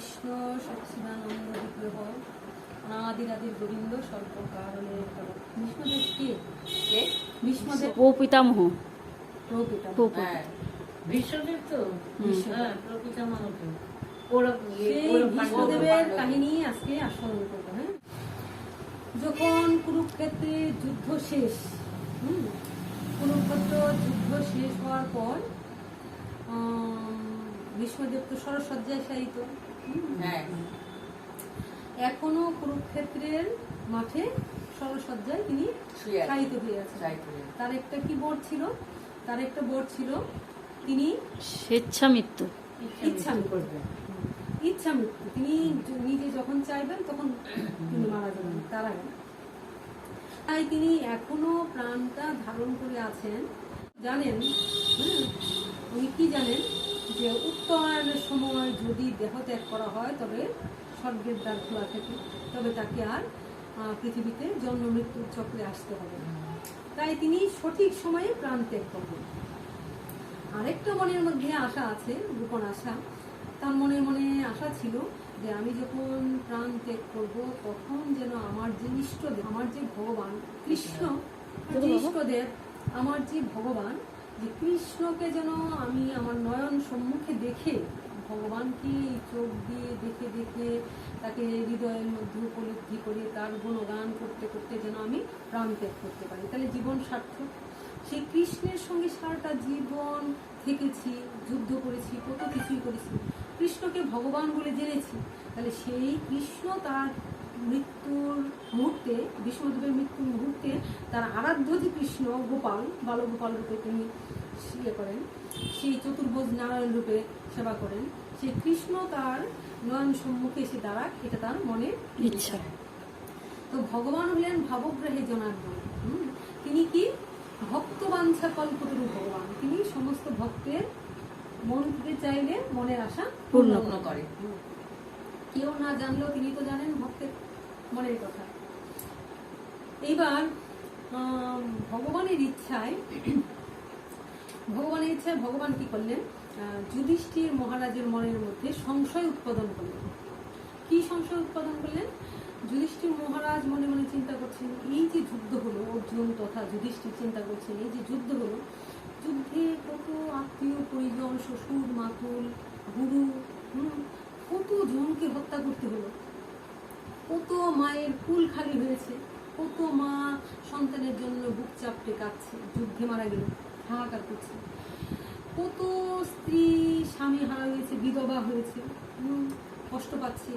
কৃষ্ণ সচ্চিদানন্দ বিগ্রহ অনাদিরাদির গোবিন্দ স্বল্প কারণে ভীষ্মদেব কে? ভীষ্মদেব প্রপিতামহ। ভীষ্মদেব তো প্রপিতামহ তো। ভীষ্মদেবের কাহিনী আজকে আস্বাদন করবো। হ্যাঁ, যখন কুরুক্ষেত্রে যুদ্ধ শেষ, কুরুক্ষেত্র যুদ্ধ শেষ হওয়ার পর ভীষ্মদেব তো সরসজ্জায় শায়িত। এখনো কুরুক্ষেত্রের মাঠে সরসজ্জায় তিনি শায়িত হয়ে আছেন। তার একটা কি বর ছিল? তার একটা বর ছিল তিনি স্বেচ্ছা মৃত্যু, ইচ্ছা মৃত্যু। তিনি নিজে যখন চাইবেন তখন তিনি মারা যাবেন, তার আগে। তাই তিনি এখনো প্রাণটা ধারণ করে আছেন। জানেন, উনি কি জানেন যে উত্তরায়ণের সময় যদি দেহ ত্যাগ করা হয় তবে স্বর্গের দ্বার খোলা থাকে, তবে তাকে আর পৃথিবীতে জন্ম মৃত্যুর চক্রে আসতে হবে না। তাই তিনি সঠিক সময়ে প্রাণ ত্যাগ করবেন। আরেকটা মনের মধ্যে আশা আছে, গোপন আশা। তার মনে মনে আশা ছিল যে আমি যখন প্রাণ ত্যাগ করব তখন যেন আমার যে ইষ্টদেব, আমার যে ভগবান কৃষ্ণ, যে ইষ্টদেব, আমার যে ভগবান, যে কৃষ্ণকে যেন আমি আমার নয়ন সম্মুখে দেখে, ভগবানকে চোখ দিয়ে দেখে দেখে তাকে হৃদয়ের মধ্যে উপলব্ধি করে তার গুণগান করতে করতে যেন আমি প্রাণ ত্যাগ করতে পারি, তাহলে জীবন সার্থক। সেই কৃষ্ণের সঙ্গে সারাটা জীবন থেকেছি, যুদ্ধ করেছি, কত কিছুই করেছি, কৃষ্ণকে ভগবান বলে জেনেছি। তাহলে সেই কৃষ্ণ তার মৃত্যুর মুহূর্তে, ভীষ্মদেবের মৃত্যুর মুহূর্তে তার আরাধ্য যে কৃষ্ণ গোপাল, বালগোপাল রূপে তিনি করেন, সেই চতুর্ভুজ নারায়ণ রূপে সেবা করেন, সেই কৃষ্ণ তার নয়ন সম্মুখে এসে দাঁড়াক, এটা তার মনের ইচ্ছা। তো ভগবান হলেন ভাবগ্রাহী জনার্দন। তিনি কি? ভক্তবাঞ্ছা কল্পতরু ভগবান। তিনি সমস্ত ভক্তের মন থেকে চাইলে মনের আশা পূর্ণ করে। কেউ না জানলেও তিনি তো জানেন ভক্তের মনের কথা। এইবার ভগবানের ইচ্ছায় ভগবান কি করলেন? যুধিষ্ঠির মহারাজের মনের মধ্যে সংশয় উৎপাদন করলেন। কি সংশয় উৎপাদন করলেন? যুধিষ্ঠির মহারাজ মনে মনে চিন্তা করছেন, এই যে যুদ্ধ হলো, অর্জুন তথা যুধিষ্ঠির চিন্তা করছেন, এই যে যুদ্ধ হলো, যুদ্ধে কত আত্মীয় পরিজন, শ্বশুর মাতুল, গুরু, কত জনকে হত্যা করতে হলো, কত মায়ের কুল খালি হয়েছে, কত মা সন্তানের জন্য বুক চাপটে কাঁদছে, যুদ্ধে মারা গেল, হাহাকার করছে, কত স্ত্রী স্বামী হারা হয়েছে, বিধবা হয়েছে, কষ্ট পাচ্ছে,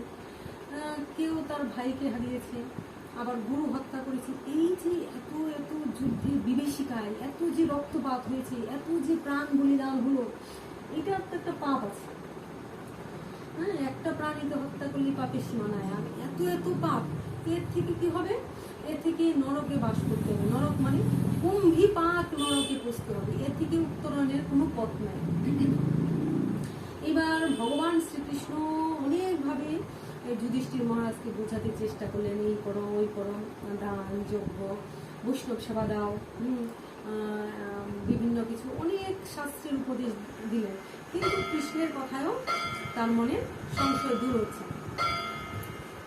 কেউ তার ভাইকে হারিয়েছে, আবার গুরু হত্যা করেছে। এই যে এত এত যুদ্ধে বিভীষিকায় এত যে রক্তপাত হয়েছে, এত যে প্রাণ বলিদান হলো, এটার তো একটা পাপ আছে। হ্যাঁ, একটা প্রাণীকে হত্যা করলে পাপের সীমা নাই। আর এত এত পাপ, এর থেকে কি হবে? এর থেকে নরকে বাস করতে হবে। নরক মানে কুম্ভীপাক নরকে পৌঁছতে হবে। এর থেকে উত্তরণের কোনো পথ নাই। এবার ভগবান শ্রীকৃষ্ণ অনেকভাবে যুধিষ্ঠির মহারাজকে বোঝাতে চেষ্টা করলেন, এই করো, ওই করো, দান যজ্ঞ, বৈষ্ণব সেবা দাও, বিভিন্ন কিছু অনেক শাস্ত্রের উপদেশ দিলেন। কিন্তু কৃষ্ণের কথায়ও তার মনে সংশয় দূর হচ্ছে।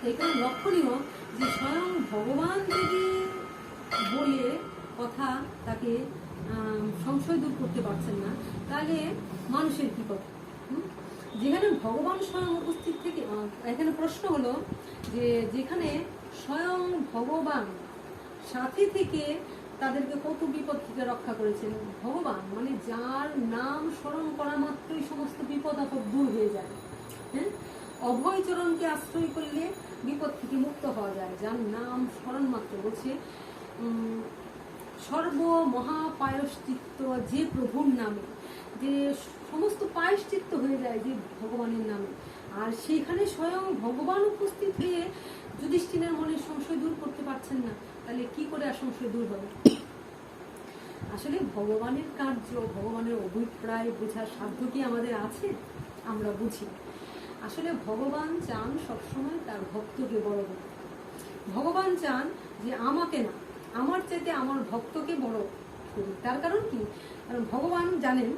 এখানে লক্ষণীয় যে স্বয়ং ভগবান যদি বলে কথা তাকে সংশয় দূর করতে পারছেন না, তাহলে মানুষের কি কথা? যেখানে ভগবান স্বয়ং উপস্থিত থেকে, এখানে প্রশ্ন হলো যে যেখানে স্বয়ং ভগবান সাথে থেকে তাদেরকে কত বিপদ থেকে রক্ষা করেছেন। ভগবান মানে যার নাম স্মরণ করা মাত্রই সমস্ত বিপদ আপদ দূর হয়ে যায়। হ্যাঁ, অভয় চরণকে আশ্রয় করলে বিপদ থেকে মুক্ত হওয়া যায়। যার নাম স্মরণ মাত্র, বলছে সর্ব মহাপায়শ্চিত্ত যে প্রভুর নামে, যে সমস্ত পায়শ্চিত্ত হয়ে যায় যে ভগবানের নামে। আর সেখানে স্বয়ং ভগবান উপস্থিত হয়ে যুধিষ্ঠিরের মনের সংশয় দূর করতে পারছেন না, তাহলে কি করে আর সংশয় দূর হবে? আসলে ভগবানের কার্য, ভগবানের অভিপ্রায় বোঝার সাধ্য কি আমাদের আছে? আমরা বুঝি। আসলে ভগবান চান সবসময় তার ভক্তকে বড় করতে। ভগবান চান যে আমাকে না, আমার চাইতে আমার ভক্তকে বড় করি। তার কারণ কি? কারণ ভগবান জানেন,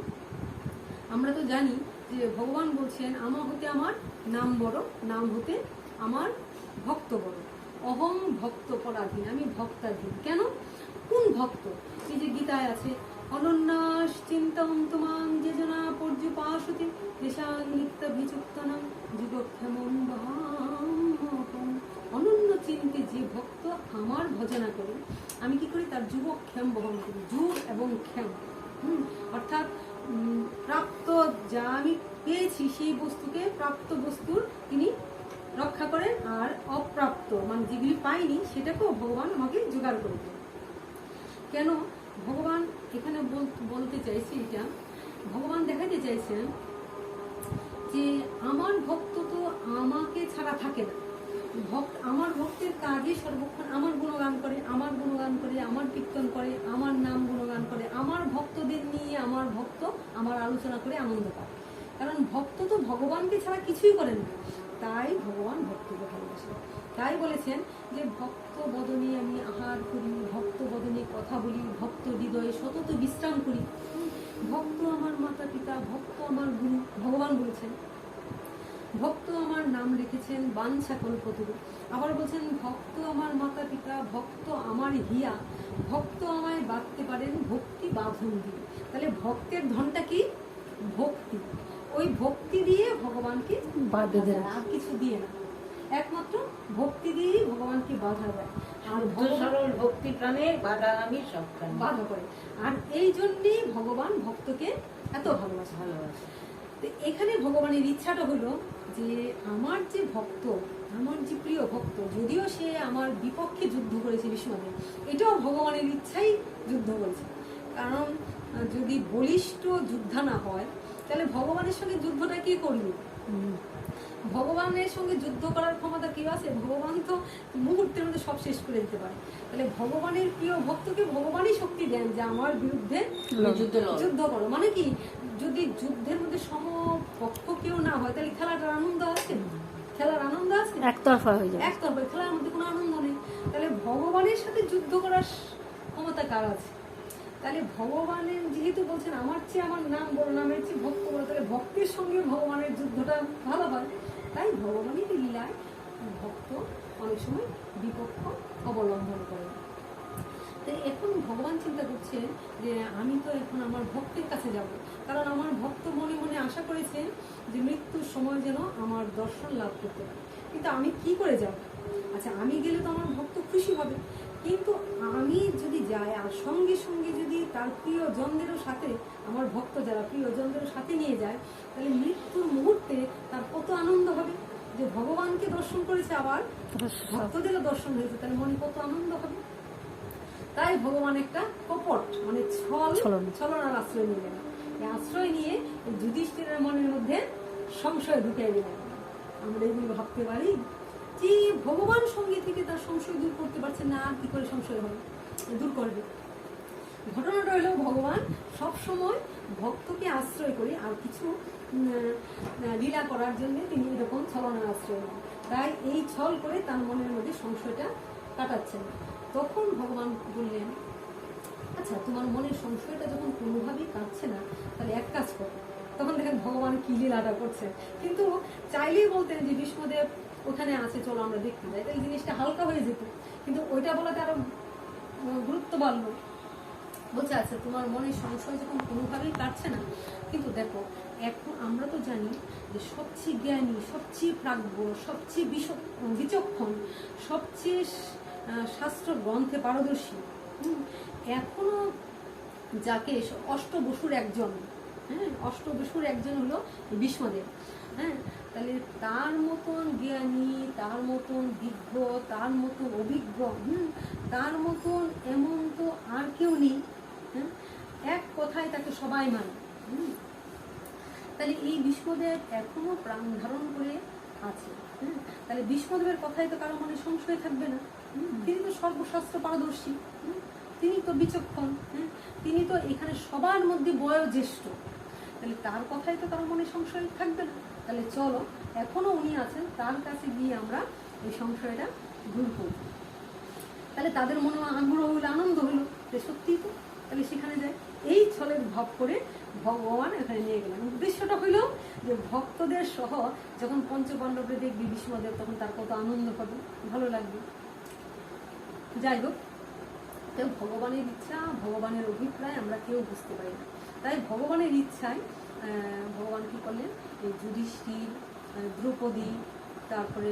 আমরা তো জানি যে ভগবান বলছেন আমার হতে আমার নাম বড়, নাম হতে আমার ভক্ত বড়। অহং ভক্ত পরাধীন, আমি ভক্তাধীন। কেন? কোন ভক্ত? এই যে গীতায় আছে, অনন্যাস চিন্তম তোমাং যেজনা পর্যুপাসতে তেষাং নিত্যাভিযুক্তানাং যুগক্ষেমং বহাম্যহং। অনন্য চিন্তে যে ভক্ত আমার ভজনা করে, আমি কি করি? তার যুগক্ষেম বহন করি। যুগ এবং ক্ষেম, অর্থাৎ প্রাপ্ত যা আমি পেয়েছি সেই বস্তুকে প্রাপ্ত বস্তুর তিনি রক্ষা করেন, আর অপ্রাপ্ত মানে যেগুলি পাইনি সেটাকেও ভগবান আমাকে জোগাড় করে দেন। কেন ভগবান এখানে বলতে চাইছে এটা? ভগবান দেখাতে চাইছেন যে আমার ভক্ত তো আমাকে ছাড়া থাকে না। আমার ভক্তের কাজে সর্বক্ষণ আমার গুণগান করে, আমার গুণগান করে, আমার কীর্তন করে, আমার নাম গুণগান করে, আমার ভক্তদের নিয়ে আমার ভক্ত আমার আলোচনা করে আনন্দ পায়। কারণ ভক্ত তো ভগবানকে ছাড়া কিছুই করেন না, তাই ভগবান ভক্তকে ভালোবাসেন। তাই বলেছেন যে ভক্ত বদনে আমি আহার করি, ভক্ত বদনে কথা বলি, ভক্ত হৃদয়ে সতত বিশ্রাম করি। ভক্ত আমার মাতা পিতা, ভক্ত আমার গুরু, ভগবান বলেছেন। ভক্ত আমার নাম রেখেছেন বাঞ্ছা কল্পতরু। আবার বলছেন ভক্ত আমার মাতা পিতা, ভক্ত আমার হিয়া, ভক্ত আমায় বাঁধতে পারেন ভক্তি বাঁধন দিয়ে। তাহলে ভক্তের ধনটা কি? ভক্তি। ওই ভক্তি দিয়ে ভগবানকে বাঁধা যায়, আর কিছু দিয়ে না, একমাত্র ভক্তি দিয়েই ভগবানকে বাঁধা যায়। আর সরল ভক্তি প্রাণে বাধা আমি সব বাধা করে। আর এই জন্যেই ভগবান ভক্তকে এত ভালোবাসে। তো এখানে ভগবানের ইচ্ছাটা হলো যে আমার যে ভক্ত, আমার যে প্রিয় ভক্ত, যদিও সে আমার বিপক্ষে যুদ্ধ করেছে বিষ্ণুদেব, এটাও ভগবানের ইচ্ছাই যুদ্ধ করেছে। কারণ যদি বলিষ্ঠ যোদ্ধা না হয় তাহলে ভগবানের সঙ্গে যুদ্ধটা কে করবে? ভগবানের সঙ্গে যুদ্ধ করার ক্ষমতা কি আছে? ভগবান তো মুহূর্তের মধ্যে সব শেষ করে দিতে পারে। তাহলে ভগবানের প্রিয় ভক্তকে ভগবানই শক্তি দেন যে আমার বিরুদ্ধে যুদ্ধ করো। মানে কি, যদি যুদ্ধের মধ্যে সমপক্ষ কেউ না হয় তাহলে খেলাটার আনন্দ আছে? খেলার আনন্দ আছে? একতরফা হয়ে যায়, একতরফা। খেলার মধ্যে কোনো আনন্দ নেই। তাহলে ভগবানের সাথে যুদ্ধ করার ক্ষমতা কার আছে? তাহলে ভগবানের যেহেতু বলছেন আমার চেয়ে আমার নাম বড়, নামের চেয়ে ভক্ত বড়, তাহলে ভক্তের সঙ্গে ভগবানের যুদ্ধটা ভালো হয়। তাই ভগবানের লীলায় ভক্ত অনেক সময় বিপক্ষ অবলম্বন করে। তাই এখন ভগবান চিন্তা করছেন যে আমি তো এখন আমার ভক্তের কাছে যাব, কারণ আমার ভক্ত মনে মনে আশা করেছে যে মৃত্যুর সময় যেন আমার দর্শন লাভ করতে পারে। কিন্তু আমি কি করে যাব? আচ্ছা, আমি গেলে তো আমার ভক্ত খুশি হবে, কিন্তু আমি যদি যাই আর সঙ্গে সঙ্গে যদি তার প্রিয়জনদেরও সাথে, আমার ভক্ত যারা প্রিয়জনদেরও সাথে নিয়ে যায়, তাহলে মৃত্যুর মুহূর্তে তার কত আনন্দ হবে যে ভগবানকে দর্শন করেছে, আবার ভক্তদেরও দর্শন হয়েছে, তাহলে মনে কত আনন্দ হবে। তাই ভগবান একটা কপট মানে ছলনার আশ্রয় নিলেন। এই আশ্রয় নিয়ে যুধিষ্ঠিরের মনের মধ্যে সংশয় ঢুকিয়ে দিলেন। আমরা এগুলো ভাবতে পারি যে ভগবান সঙ্গে থেকে তার সংশয় দূর করতে পারছে না, আর কি করে সংশয় হবে, দূর করবে? ঘটনাটা হলো ভগবান সব সময় ভক্তকে আশ্রয় করে আর কিছু লীলা করার জন্য তিনি এরকম ছলনার আশ্রয় নেন। তাই এই ছল করে তার মনের মধ্যে সংশয়টা কাটাচ্ছেন। তখন ভগবান বললেন, আচ্ছা তোমার মনের সংশয়টা যখন কোনোভাবেই কাটছে না, তাহলে এক কাজ করো। তখন দেখেন ভগবান কি লীলাটা করছেন। কিন্তু চাইলেই বলতেন যে বিষ্ণুদেব ওখানে আছে, চলো আমরা দেখতে যাই, তাই জিনিসটা হালকা হয়ে যেত। কিন্তু ওইটা বলাতে আরো গুরুত্ব বাড়লো। বলছে আচ্ছা তোমার মনের সংশয় যখন কোনোভাবেই কাটছে না, কিন্তু দেখো এখন আমরা তো জানি যে সবচেয়ে জ্ঞানী, সবচেয়ে প্রাজ্ঞ, সবচেয়ে বিচক্ষণ, সবচেয়ে শাস্ত্র গ্রন্থে পারদর্শী, এখনো যাকে অষ্টবসুর একজন, অষ্টবসুর একজন হলো বিষ্ণুদেব। তাহলে তার মতন জ্ঞানী, তার মতন বিজ্ঞ, তার মতন অভিজ্ঞ, তার মতন এমন তো আর কেউ নেই। এক কথায় তাকে সবাই মানে। তাহলে এই বিষ্ণুদেব এখনো প্রাণ ধারণ করে আছে। তাহলে বিষ্ণুদেবের কথাই তো কারো মনে সংশয় থাকবে না। তিনি তো সর্বশাস্ত্র পারদর্শী, তিনি তো বিচক্ষণ, তিনি তো এখানে সবার মধ্যে বয়োজ্যেষ্ঠ। তাহলে তার কথাই তো কারো মনে সংশয় থাকবে না। তাহলে চলো, এখনো উনি আছেন, তার কাছে গিয়ে আমরা এই সংশয়টা দূর করব। তাহলে তাদের মনে আগ্রহ হইলো, আনন্দ হইলো যে সত্যিই তো, তাহলে সেখানে যায়। এই ছলের ভাব করে ভগবান এখানে নিয়ে গেলেন। উদ্দেশ্যটা হইল যে ভক্তদের সহ যখন পঞ্চপাণ্ডবরে দেখবি ভীষ্মদেব, তখন তার কত আনন্দ হবে, ভালো লাগবে। যাই হোক, তো ভগবানের ইচ্ছা, ভগবানের অভিপ্রায় আমরা কেউ বুঝতে পারি না। তাই ভগবানের ইচ্ছায় ভগবান কি করলেন, এই যুধিষ্ঠির, দ্রৌপদী, তারপরে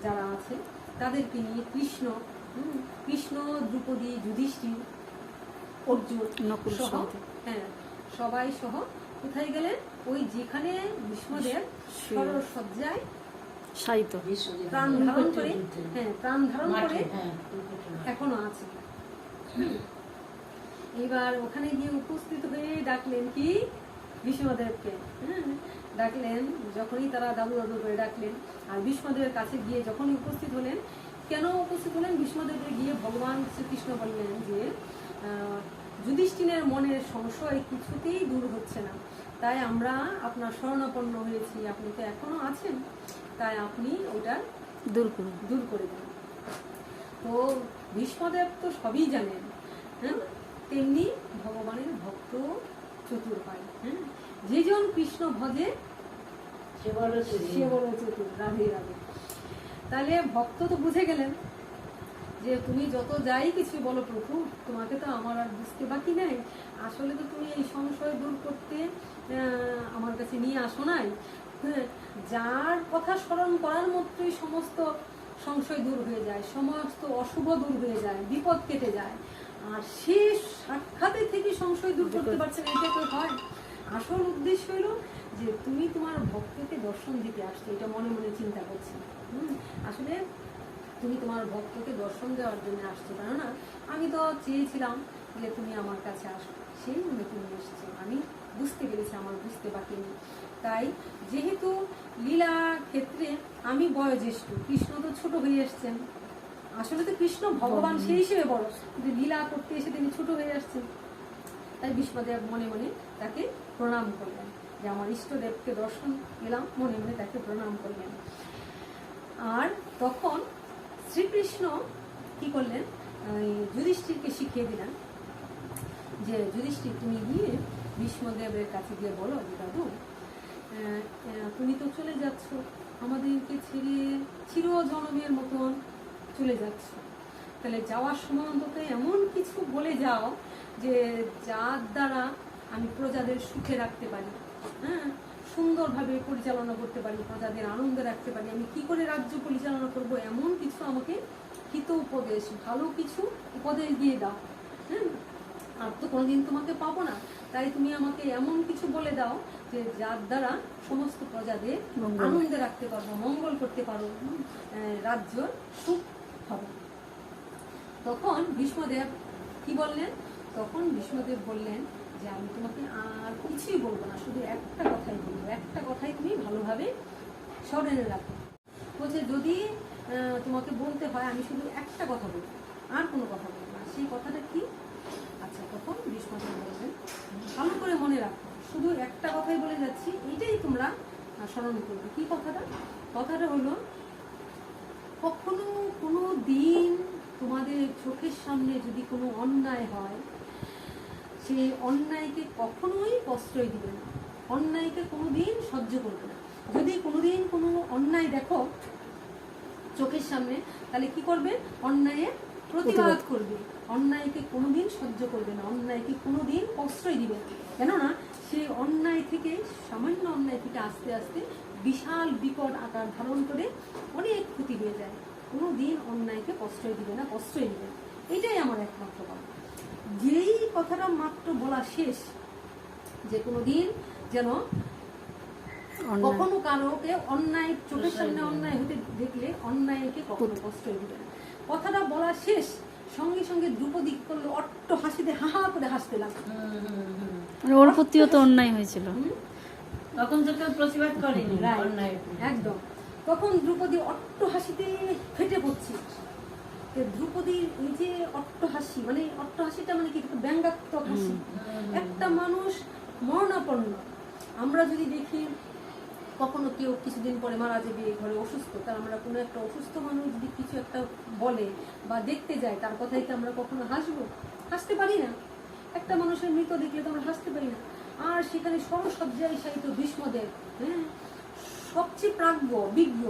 যারা আছে তাদেরকে নিয়ে কৃষ্ণ, দ্রৌপদী, যুধিষ্ঠির, অর্জুন নকুল সহ, সহদেব। হ্যাঁ সবাই সহ কোথায় গেলেন, ওই যেখানে ভীষ্মদেব সরসজ্জায় সাহিত্য প্রাণ ধারণ করে, হ্যাঁ প্রাণ ধারণ করে হ্যাঁ, এখনো আছে। এবার ওখানে গিয়ে উপস্থিত হয়ে ডাকলেন কি ভীষ্মদেবকে, ডাকলেন। যখনই তারা দাদু দাদু করে ডাকলেন, আর ভীষ্মদেবের কাছে গিয়ে যখনই উপস্থিত হলেন, কেন উপস্থিত হলেন, ভীষ্মদেবের গিয়ে ভগবান শ্রীকৃষ্ণ বললেন যে যুধিষ্ঠিরের মনের সংশয় কিছুতেই দূর হচ্ছে না, তাই আমরা আপনার শরণাপন্ন হয়েছি, আপনি তো এখনো আছেন, তাই আপনি ওটা দূর করে দেন। তো ভীষ্মদেব তো সবই জানেন, হ্যাঁ, তেমনি ভগবানের ভক্ত চতুর হয়, হ্যাঁ, যেজন কৃষ্ণ ভজে সে বড় সে বড় চতুর, রাধে রাধে। তাহলে ভক্ত তো বুঝে গেলেন যে তুমি যত যাই কিছু বলো প্রভু, তোমাকে তো আমার আর বুঝতে বাকি নেই, আসলে তো তুমি এই সংশয় দূর করতে আমার কাছে নিয়ে আসো নাই, হ্যাঁ, যার কথা স্মরণ করার মধ্যেই সমস্ত সংশয় দূর হয়ে যায়, সমস্ত অশুভ দূর হয়ে যায়, বিপদ কেটে যায়, আর সে সাক্ষাতে থেকে সংশয় দূর করতে পারছে না, এটা তো হয়। আসল উদ্দেশ্য হলো যে তুমি তোমার ভক্তকে দর্শন দিতে আসছো, এটা মনে মনে চিন্তা করছি। আসলে তুমি তোমার ভক্তকে দর্শন দেওয়ার জন্য আসছো, কেননা আমি তো চেয়েছিলাম যে তুমি আমার কাছে আসো, সেই জন্য তুমি এসছো, আমি বুঝতে পেরেছি আমার বুঝতে বাকি নেই। তাই যেহেতু লীলা ক্ষেত্রে আমি বয়োজ্যেষ্ঠ, কৃষ্ণ তো ছোট হয়ে এসছেন, আসলে তো কৃষ্ণ ভগবান সেই হিসেবে বড়, কিন্তু লীলা করতে এসে তিনি ছোট হয়ে আসছেন। তাই ভীষ্মদেব মনে মনে তাকে প্রণাম করলেন, যে আমার ইষ্টদেবকে দর্শন পেলাম, মনে মনে তাকে প্রণাম করলেন। আর তখন শ্রীকৃষ্ণ কি করলেন, যুধিষ্ঠিরকে শিখিয়ে দিলেন যে যুধিষ্ঠির তুমি গিয়ে ভীষ্মদেবের কাছে গিয়ে বলো যে দাদু তুমি তো চলে যাচ্ছ, আমাদেরকে ছেড়ে চিরজনমের মতন চলে যাচ্ছ, তাহলে যাওয়ার সময় অন্তত এমন কিছু বলে যাও যে যার দ্বারা আমি প্রজাদের সুখে রাখতে পারি, হ্যাঁ, সুন্দরভাবে পরিচালনা করতে পারি, প্রজাদের আনন্দে রাখতে পারি, আমি কি করে রাজ্য পরিচালনা করব, এমন কিছু আমাকে হিত উপদেশ, ভালো কিছু উপদেশ দিয়ে দাও, হ্যাঁ, আর তো কোনোদিন তোমাকে পাবো না, তাই তুমি আমাকে এমন কিছু বলে দাও যে যার দ্বারা সমস্ত প্রজাদের আনন্দে রাখতে পারবো, মঙ্গল করতে পারবো, রাজ্য সুখ হবে। তখন ভীষ্মদেব কি বললেন, তখন ভীষ্মদেব বললেন যে আমি তোমাকে আর কিছুই বলবো না, শুধু একটা কথাই বলবো, একটা কথাই তুমি ভালোভাবে স্মরণে রাখো। বলছে যদি তোমাকে বলতে হয় আমি শুধু একটা কথা বলবো, আর কোনো কথা বলবো না, সেই কথাটা কি? আচ্ছা, তখন ভীষ্মদেব বললেন ভালো করে মনে রাখো, শুধু একটা কথাই বলে যাচ্ছি, এটাই তোমরা স্মরণ করবে। কি কথাটা? কথাটা হলো কখনো কোনো দিন তোমাদের চোখের সামনে যদি কোনো অন্যায় হয়, সেই অন্যায়কে কখনোই প্রশ্রয় দিবে না, অন্যায়কে কোনোদিন সহ্য করবে না। যদি কোনোদিন কোনো অন্যায় দেখো চোখের সামনে, তাহলে কি করবে? অন্যায়ের প্রতিবাদ করবে, অন্যায়কে কোনোদিন সহ্য করবে না, অন্যায়কে কোনোদিন প্রশ্রয় দিবে না। কেননা সেই অন্যায় থেকে, সামান্য অন্যায় থেকে আস্তে আস্তে বিশাল বিকট আকার ধারণ করে অনেক ক্ষতি হয়ে যায়। কোনোদিন অন্যায়কে প্রশ্রয় দিবে না, প্রশ্রয় দিবে না, এটাই আমার একমাত্র কথা। যেই কথাটা মাত্র বলা শেষ, যে কোনোদিন যেন কখনো কারোকে অন্যায়, চোখের সামনে অন্যায় হতে দেখলে অন্যায়কে কখনো প্রশ্রয় দিবে না, কথাটা বলা শেষ, সঙ্গে সঙ্গে দ্রৌপদী করলো অট্ট হাসিতে হা হা করে হাসতে লাগলো। ওর প্রতিও তো অন্যায় হয়েছিল, তখন তো কেউ প্রতিবাদ করেনি অন্যায়, একদম। তখন দ্রৌপদী অট্ট হাসিতে ফেটে পড়ছে। দ্রৌপদীর এই যে অট্ট হাসি, মানে অট্ট হাসিটা মানে কি, ব্যঙ্গাত্মক হাসি। একটা মানুষ মরণাপন্ন, আমরা যদি দেখি কখনো কেউ কিছুদিন পরে মারা যাবে, ঘরে অসুস্থ, তার আমরা কোনো একটা অসুস্থ মানুষ যদি কিছু একটা বলে বা দেখতে যায়, তার কথাই কি আমরা কখনো হাসবো? হাসতে পারি না। একটা মানুষের মৃত দেখলে তো আমরা হাসতে পারি না। আর সেখানে সরসজ্জায় শায়িত ভীষ্মদেব, হ্যাঁ, সবচেয়ে প্রাজ্ঞ বিজ্ঞ,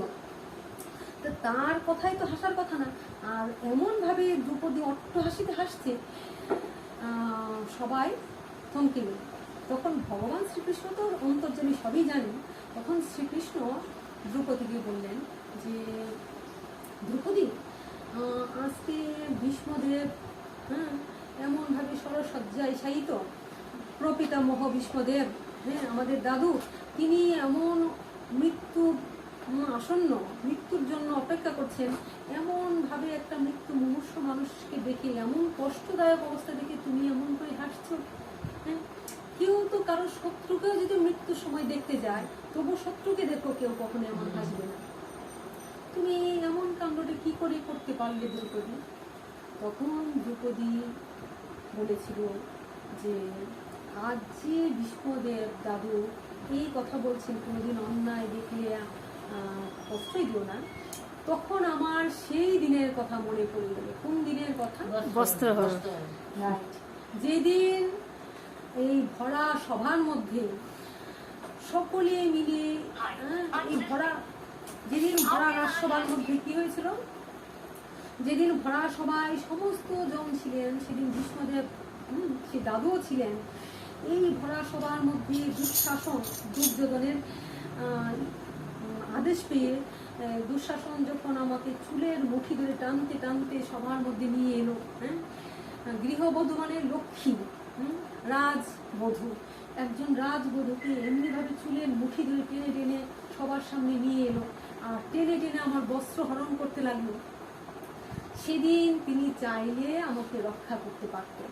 তো তার কথাই তো হাসার কথা না। আর এমন ভাবে দ্রৌপদী অট্টহাসিতে হাসছে, সবাই থমকে গেল। তখন ভগবান শ্রীকৃষ্ণ তো অন্তর্যামী, সবই জানেন। তখন শ্রীকৃষ্ণ দ্রৌপদীকে বললেন যে, দ্রৌপদী, আজকে ভীষ্মদেব, হ্যাঁ, এমনভাবে সরসজ্জায় শায়িত, প্রপিতামহ ভীষ্মদেব, হ্যাঁ, আমাদের দাদু, তিনি এমন মৃত্যু আসন্ন, মৃত্যুর জন্য অপেক্ষা করছেন, এমনভাবে একটা মৃত্যু মুমূর্ষ মানুষকে দেখে, এমন কষ্টদায়ক অবস্থা দেখে তুমি এমন করে হাসছো। হ্যাঁ, কেউ তো কারো শত্রুকেও যদি মৃত্যুর সময় দেখতে যায়, তবু শত্রুকে দেখো, কেউ কখনো এমন হাসবে না। তুমি এমন কাণ্ডটা কি করে করতে পারলে দ্রৌপদী? তখন দ্রৌপদী বলেছিল যে, আজ যে ভীষ্মদেব দাদু এই কথা বলছেন, কোনোদিন অন্যায় দেখলে প্রশ্রয় দিও না, তখন আমার সেই দিনের কথা মনে পড়ে গেল। কোন দিনের কথা? বস্ত্রহরণ। রাইট। যেদিন এই ভরা সভার মধ্যে সকলে মিলে, এই ভরা, যেদিন ভরা রাজসভার মধ্যে কি হয়েছিল, যেদিন ভরা সভায় সমস্ত জন ছিলেন, সেদিন ভীষ্মদেব, সে দাদুও ছিলেন। এই ভরা সভার মধ্যে দুঃশাসন, দুর্যোধনের আদেশ পেয়ে দুঃশাসন যখন আমাকে চুলের মুঠি ধরে টানতে টানতে সবার মধ্যে নিয়ে এলো, হ্যাঁ, গৃহবধূ মানে লক্ষ্মী, রাজবধূ, একজন রাজবধূকে এমনিভাবে চুলের মুঠি ধরে টেনে টেনে সবার সামনে নিয়ে এলো, আর টেনে টেনে আমার বস্ত্র হরণ করতে লাগলো। সেদিন তিনি চাইলে আমাকে রক্ষা করতে পারতেন,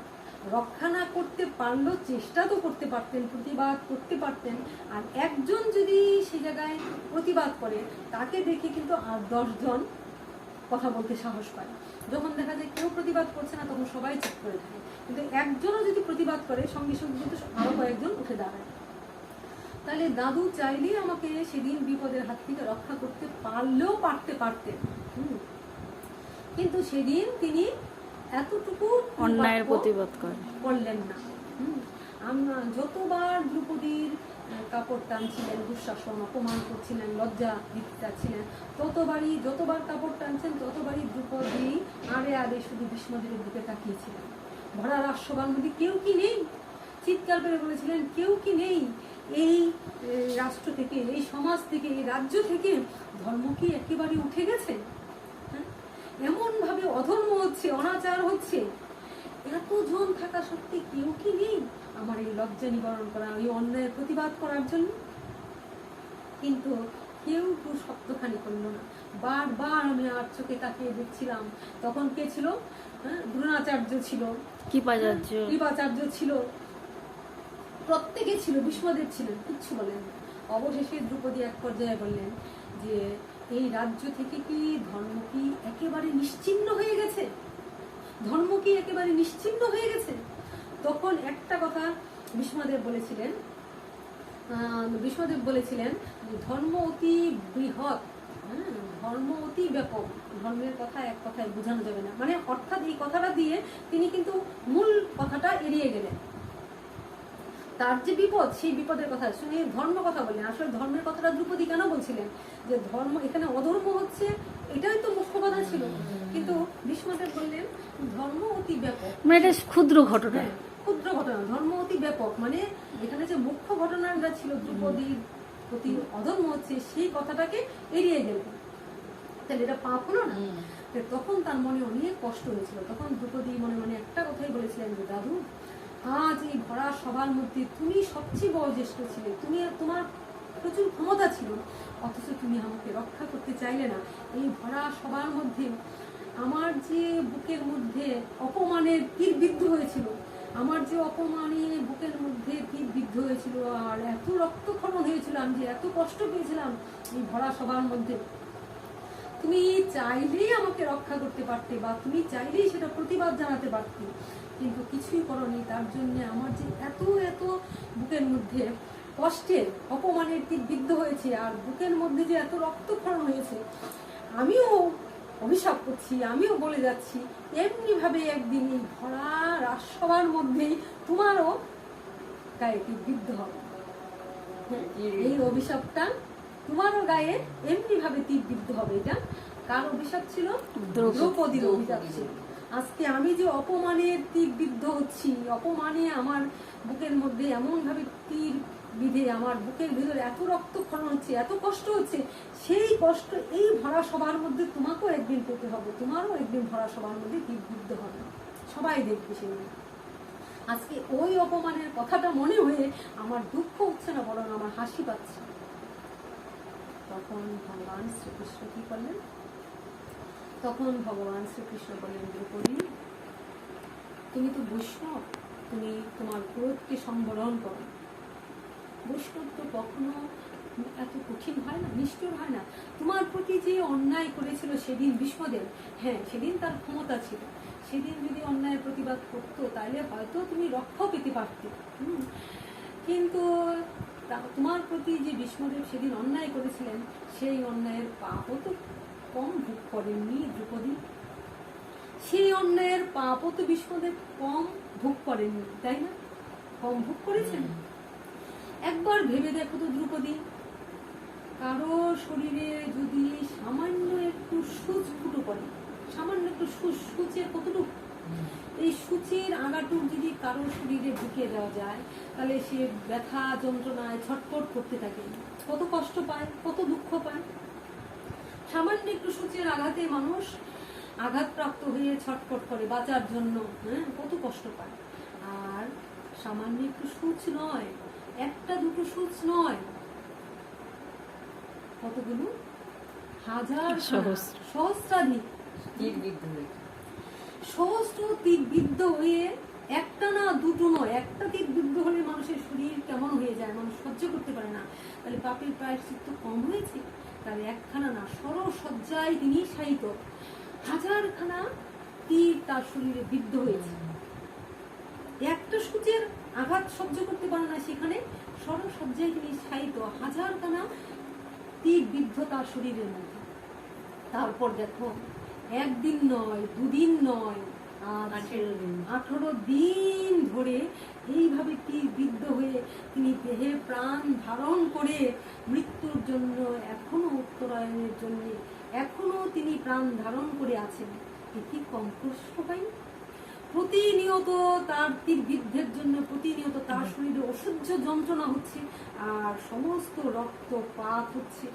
রক্ষা না করতে পারলেও চেষ্টা তো করতে পারতেন, প্রতিবাদ করতে পারতেন। আর একজন যদি সে জায়গায় প্রতিবাদ করে, তাকে দেখে কিন্তু আর 10 জন কথা বলতে সাহস পায়। যখন দেখা যায় কেউ প্রতিবাদ করছে না, তখন সবাই চুপ করে থাকে। কিন্তু একজনও যদি প্রতিবাদ করে, সঙ্গে সঙ্গে কিন্তু আরো কয়েকজন উঠে দাঁড়ায়। তাহলে দাদু চাইলেই আমাকে সেদিন বিপদের হাত থেকে রক্ষা করতে পারলেও পারতেন, কিন্তু সেদিন তিনি এতটুকু অন্যায়ের প্রতিবাদ করলেন না। আমরা যতবার দ্রৌপদীর কাপড় টানছিলেন, দুঃশাসন অপমান করছিলেন, লজ্জা দিতে চাচ্ছিলেন, যতবার কাপড় টানছেন, ততবারই দ্রৌপদী আড়ে আড়ে শুধু ভীষ্মদেবের দিকে তাকিয়েছিলেন। ভরা রাজসভার মধ্যে কেউ কি নেই? চিৎকার করে বলেছিলেন, কেউ কি নেই এই রাষ্ট্র থেকে, এই সমাজ থেকে, এই রাজ্য থেকে? ধর্ম কি একেবারে উঠে গেছে? এমন ভাবে অধর্ম হচ্ছে, অনাচার হচ্ছে, এতজন থাকা সত্যি কেউ কি নেই আমার এই লজ্জা নিবারণ করা, এই অন্যায়ের প্রতিবাদ করার জন্য? কিন্তু কেউ শব্দখানি করলো না। বারবার আমি আর চোখে তাকিয়ে দেখছিলাম। তখন কে ছিল? দ্রোণাচার্য ছিল, কৃপাচার্য ছিল, প্রত্যেকে ছিল, ভীষ্মদেব ছিলেন, কিচ্ছু বলেন। অবশেষে দ্রৌপদী এক পর্যায়ে বললেন যে, এই রাজ্য থেকে কি ধর্ম কি একেবারে নিশ্চিহ্ন হয়ে গেছে? ধর্ম কি একেবারে নিশ্চিহ্ন হয়ে গেছে? তখন একটা কথা ভীষ্মদেব বলেছিলেন যে, ধর্ম অতি বৃহৎ, ধর্ম অতি ব্যাপক। ধর্মের কথা এক কথায় বোঝানো যাবে না, মানে অর্থাৎ এই কথাটা দিয়ে তিনি কিন্তু মূল কথাটা এড়িয়ে গেলেন। তার যে বিপদ, সেই বিপদের কথা শুনে ধর্ম কথা বললেন। আসলে ধর্মের কথাটা দ্রৌপদী কেন বলছিলেন? যে ধর্ম, এখানে অধর্ম হচ্ছে, এটাই তো মুখ্য কথা ছিল। কিন্তু ভীষ্মদেব বললেন ধর্ম অতি ব্যাপক, মানে এটা ক্ষুদ্র ঘটনা, ক্ষুদ্র ঘটনা, ধর্ম অতি ব্যাপক, মানে এখানে যে মুখ্য ঘটনাটা ছিল দ্রৌপদীর প্রতি অধর্ম হচ্ছে, সেই কথাটাকে এড়িয়ে গেলেন। তাহলে এটা পাপ হলো না? তখন তার মনে অনেক কষ্ট হয়েছিল। তখন দ্রৌপদী মনে মনে একটা কথাই বলেছিলেন যে, দাদু, আজ এই ভরা সবার মধ্যে তুমি সবচেয়ে বয়োজ্যেষ্ঠ ছিলে, তোমার প্রচুর ক্ষমতা ছিল, অথচ তুমি আমাকে রক্ষা করতে চাইলে না। এই ভরা সবার মধ্যে আমার যে বুকের মধ্যে অপমানের তীর বিদ্ধ হয়েছিল, আমার যে অপমানে বুকের মধ্যে তীর বিদ্ধ হয়েছিল, আর এত রক্তক্ষরণ হয়েছিল, আমি যে এত কষ্ট পেয়েছিলাম এই ভরা সবার মধ্যে, তুমি চাইলেই আমাকে রক্ষা করতে পারতে, বা তুমি চাইলেই সেটা প্রতিবাদ জানাতে পারতে, কিন্তু কিছুই করনি। তার জন্য আমার যে এত এত বুকের মধ্যে কষ্টের, অপমানের তীর বিদ্ধ হয়েছে, আর বুকের মধ্যে যে এত রক্তক্ষরণ হয়েছে, আমিও অভিশাপ করছি, আমিও বলে যাচ্ছি, এমনি ভাবে একদিন এই ভরা রাজসভার মধ্যেই তোমারও গায়ে তীরবিদ্ধ হবে। হ্যাঁ, এই অভিশাপটা তোমারও গায়ে এমনি ভাবে তীরবিদ্ধ হবে। এটা কার অভিশাপ ছিল? দ্রৌপদীর অভিশাপ ছিল। আজকে আমি যে অপমানের তীরবিদ্ধ হচ্ছি, অপমানে আমার বুকের মধ্যে এমন ভাবে তীর বিধে আমার বুকের ভিতরে এত রক্তক্ষরণ হচ্ছে, এত কষ্ট হচ্ছে, সেই কষ্ট এই ভরা সবার মধ্যে তোমাকেও একদিন পেতে হবে, তোমারও একদিন ভরা সবার মধ্যে তীরবিদ্ধ হবে, সবাই দেখবে সেই। আজকে ওই অপমানের কথাটা মনে হয়ে আমার দুঃখ হচ্ছে না, বরং আমার হাসি পাচ্ছে। তখন ভগবান শ্রীকৃষ্ণ কি করলেন? তখন ভগবান শ্রীকৃষ্ণ বললেন, দ্রৌপদী, তুমি তো বৈষ্ণব, তুমি তোমার ক্রোধকে সম্বরণ করো। বৈষ্ণব তো কখনো এত কঠিন হয় না, নিষ্ঠুর হয় না। তোমার প্রতি যে অন্যায় করেছিল সেদিন ভীষ্মদেব, হ্যাঁ সেদিন তার ক্ষমতা ছিল, সেদিন যদি অন্যায়ের প্রতিবাদ করতো তাহলে হয়তো তুমি রক্ষাও পেতে পারতে। কিন্তু তোমার প্রতি যে ভীষ্মদেব সেদিন অন্যায় করেছিলেন, সেই অন্যায়ের পাপও তো কম ভোগ করেননি দ্রৌপদী। সেই অন্যায়ের পাপও তো ভীষ্মদেব কম ভোগ করেননি, তাই না? কম ভোগ করেছেন। একবার ভেবে দেখো তো দ্রৌপদী, কারো শরীরে যদি সামান্য একটু সূচ ফুটো পড়ে, সামান্য একটু সূচের কতটুকু, এই সূচের আগাটুক যদি কারো শরীরে ঢুকিয়ে দেওয়া যায়, তাহলে সে ব্যথা যন্ত্রণায় ছটফট করতে থাকে, কত কষ্ট পায়, কত দুঃখ পায়। সামান্য একটু সূচের আঘাতে মানুষ আঘাতপ্রাপ্ত হয়ে ছটফট করে বাঁচার জন্য, হ্যাঁ কত কষ্ট পায়। আর সামান্য একটু সূচ নয়, একটা দুটো সূচ নয়, কতগুলো হাজার সহস্রাধিক সহস্র তীর বিদ্ধ হয়ে, একটা না দুটো নয়, একটা তীর বিদ্ধ হলে মানুষের শরীর কেমন হয়ে যায়, মানুষ সহ্য করতে পারে না। তাহলে পাপের প্রায়শ্চিত্ত কম হয়েছে? তাহলে একখানা না, সরসজ্জায় তিনি শায়িত, হাজারখানা তীর তার শরীরে বিদ্ধ হয়েছে। একটা সূচের আঘাত সহ্য করতে পারে না, সেখানে সরসজ্জায় তিনি শায়িত, হাজারখানা তীর বিদ্ধ তার শরীরের মধ্যে। তারপর দেখো, একদিন নয়, দুদিন নয়, 18 দিন ধরে এইভাবে তীর বিদ্ধ হয়ে তিনি দেহে প্রাণ ধারণ করে মৃত্যুর জন্য, এখনো উত্তরায়ণের জন্য এখনো তিনি প্রাণ ধারণ করে আছেন। এ কি কম কষ্ট পাই? প্রতিনিয়ত তার তীর বিদ্ধের জন্য প্রতিনিয়ত তার শরীরে অসহ্য যন্ত্রণা হচ্ছে, আর সমস্ত রক্তপাত হচ্ছে,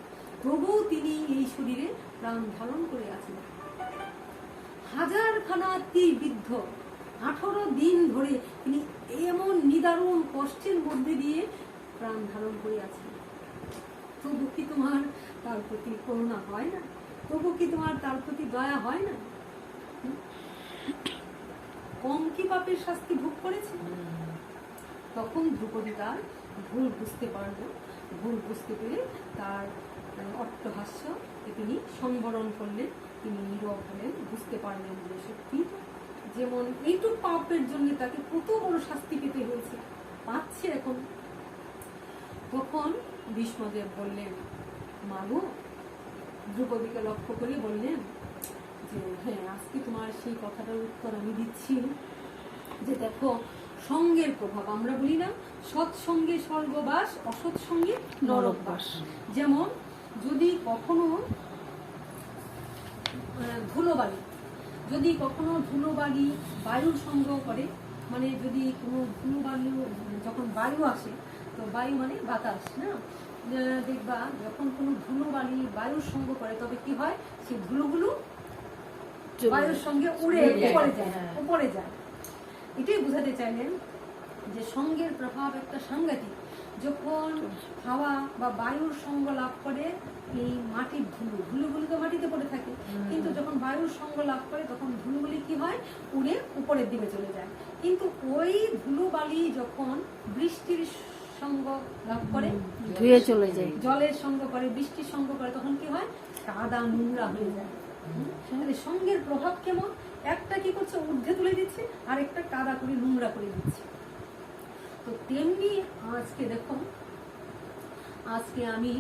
তবুও তিনি এই শরীরে প্রাণ ধারণ করে আছেন। হাজারখানা তীর বিদ্ধ 18 দিন ধরে তিনি এমন নিদারুণ কষ্টের মধ্যে দিয়ে প্রাণ ধারণ করে আছেন। তবু কি তোমার তার প্রতি করুণা হয় না? তবু কি তোমার তার প্রতি দয়া হয় না? কম কি পাপের শাস্তি ভোগ করেছে? তখন দ্রৌপদী তার ভুল বুঝতে পারলো, ভুল বুঝতে পেরে তার অট্টহাস্য তিনি সংবরণ করলেন, তিনি নীরব হলেন, বুঝতে পারলেন যে সত্যি যেমন এইটুক পাপের জন্য তাকে কত বড় শাস্তি পেতে হয়েছে, পাচ্ছে এখন। তখন ভীষ্মদেব বললেন, মাগো, দ্রৌপদীকে লক্ষ্য করে বললেন যে হ্যাঁ, আজকে তোমার সেই কথাটার উত্তর আমি দিচ্ছি, যে দেখো সঙ্গের প্রভাব, আমরা বলি না সৎসঙ্গে স্বর্গবাস, অসৎসঙ্গে নরকবাস। যেমন যদি কখনো ধুলোবালি, যদি কখনো ধুলোবালি বায়ুর সঙ্গ করে, মানে যদি কোনো ধুলোবালি যখন বায়ু আসে, তো বায়ু মানে বাতাস না, দেখবা যখন কোনো ধুলোবালি বায়ুর সঙ্গ করে তবে কি হয়, সেই ধুলোগুলো বায়ুর সঙ্গে উড়ে উপরে যায়। এটাই বোঝাতে চাইলেন যে সঙ্গের প্রভাব একটা সাংঘাতিক। যখন হাওয়া বা বায়ুর সঙ্গ লাভ করে, এই মাটির ধুলোগুলি তো মাটিতে পড়ে থাকে, কিন্তু যখন বায়ুর সঙ্গ লাভ করে তখন ধুলোগুলি কি হয়, উড়ে উপরের দিকে চলে যায়। কিন্তু ওই ধুলোবালি যখন বৃষ্টির সঙ্গ লাভ করে, ধুয়ে চলে যায়, জলের সঙ্গ করে, বৃষ্টির সঙ্গ করে, তখন কি হয়, কাদা নোংরা হয়ে যায়। সঙ্গের প্রভাব কেমন, একটা কি করছে, ঊর্ধ্বে তুলে দিচ্ছে, আর একটা কাদা করে নোংরা করে দিচ্ছে। তো তেমনি আজকে দেখো, আজকে আমি